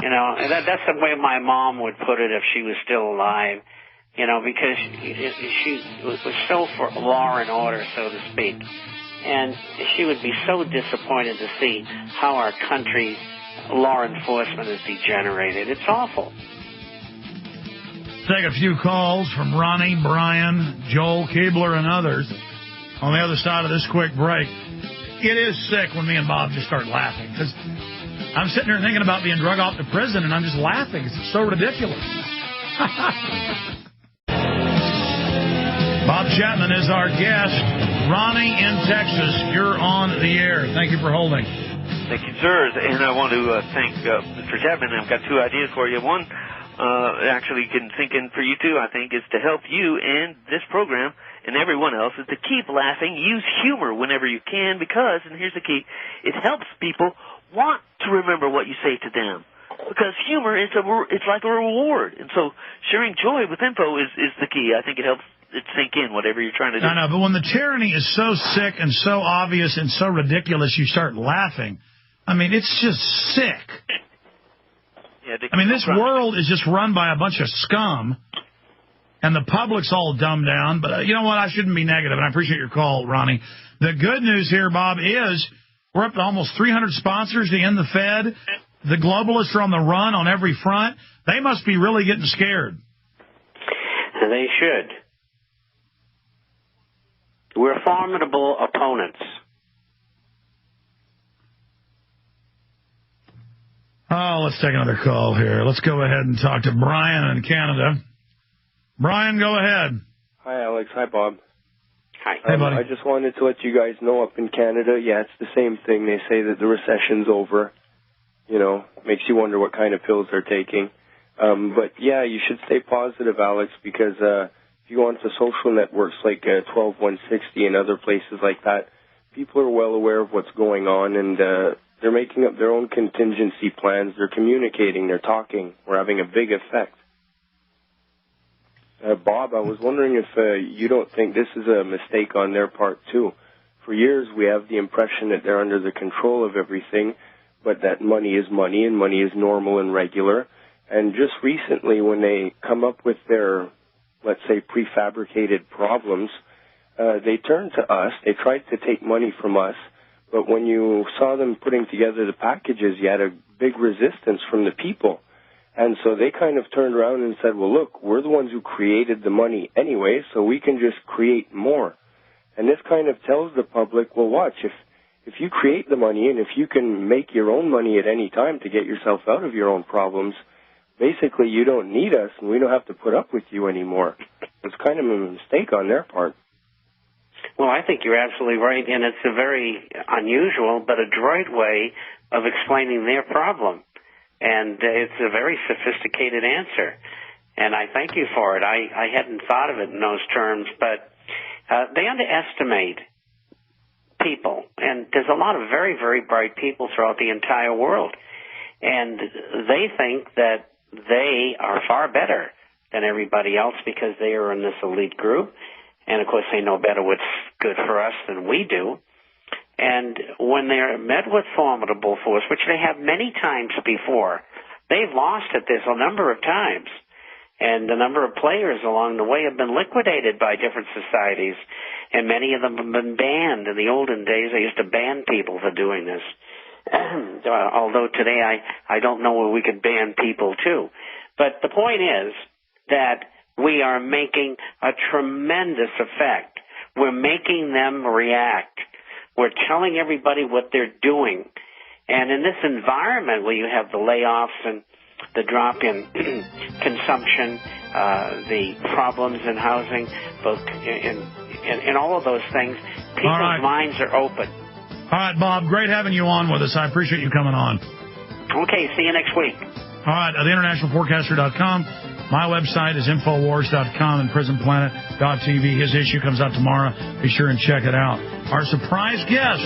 You know, and that's the way my mom would put it if she was still alive. You know, because she was so for law and order, so to speak. And she would be so disappointed to see how our country's law enforcement is degenerated. It's awful. Take a few calls from Ronnie, Brian, Joel, Keebler, and others on the other side of this quick break. It is sick when me and Bob just start laughing, because I'm sitting there thinking about being drug off to prison, and I'm just laughing. It's so ridiculous. Bob Chapman is our guest. Ronnie in Texas, you're on the air. Thank you for holding. Thank you, sir. And I want to thank Mr. Chapman. I've got two ideas for you. One, actually can sink in for you too, I think, is to help you and this program and everyone else is to keep laughing. Use humor whenever you can because, and here's the key, it helps people want to remember what you say to them. Because humor is it's like a reward. And so sharing joy with info is the key. I think it helps it sink in, whatever you're trying to do. I know, but when the tyranny is so sick and so obvious and so ridiculous, you start laughing. I mean, it's just sick. Yeah, I mean, this world is just run by a bunch of scum, and the public's all dumbed down. But you know what? I shouldn't be negative, and I appreciate your call, Ronnie. The good news here, Bob, is we're up to almost 300 sponsors to end the Fed. The globalists are on the run on every front. They must be really getting scared. They should. We're formidable opponents. Oh, let's take another call here. Let's go ahead and talk to Brian in Canada. Brian, go ahead. Hi, Alex. Hi, Bob. Hi. Hey, buddy. I just wanted to let you guys know up in Canada, yeah, it's the same thing. They say that the recession's over. You know, makes you wonder what kind of pills they're taking. But, yeah, you should stay positive, Alex, because if you go onto social networks like 12160 and other places like that, people are well aware of what's going on, and they're making up their own contingency plans. They're communicating. They're talking. We're having a big effect. Bob, I was wondering if you don't think this is a mistake on their part, too. For years, we have the impression that they're under the control of everything, but that money is money, and money is normal and regular. And just recently, when they come up with their, let's say, prefabricated problems, they turned to us. They tried to take money from us. But when you saw them putting together the packages, you had a big resistance from the people. And so they kind of turned around and said, well, look, we're the ones who created the money anyway, so we can just create more. And this kind of tells the public, well, watch, if you create the money and if you can make your own money at any time to get yourself out of your own problems, basically you don't need us and we don't have to put up with you anymore. It's kind of a mistake on their part. Well, I think you're absolutely right, and it's a very unusual but adroit way of explaining their problem. And it's a very sophisticated answer, and I thank you for it. I hadn't thought of it in those terms, but they underestimate people, and there's a lot of very, very bright people throughout the entire world, and they think that they are far better than everybody else because they are in this elite group, and of course they know better what's good for us than we do. And when they're met with formidable force, which they have many times before, they've lost at this a number of times. And a number of players along the way have been liquidated by different societies, and many of them have been banned. In the olden days, they used to ban people for doing this. Although today I don't know where we could ban people too. But the point is that we are making a tremendous effect. We're making them react. We're telling everybody what they're doing. And in this environment where you have the layoffs and the drop in consumption, the problems in housing, both in all of those things, people's minds are open. All right, Bob, great having you on with us. I appreciate you coming on. Okay, see you next week. All right, theinternationalforecaster.com. My website is Infowars.com and PrisonPlanet.tv. His issue comes out tomorrow. Be sure and check it out. Our surprise guest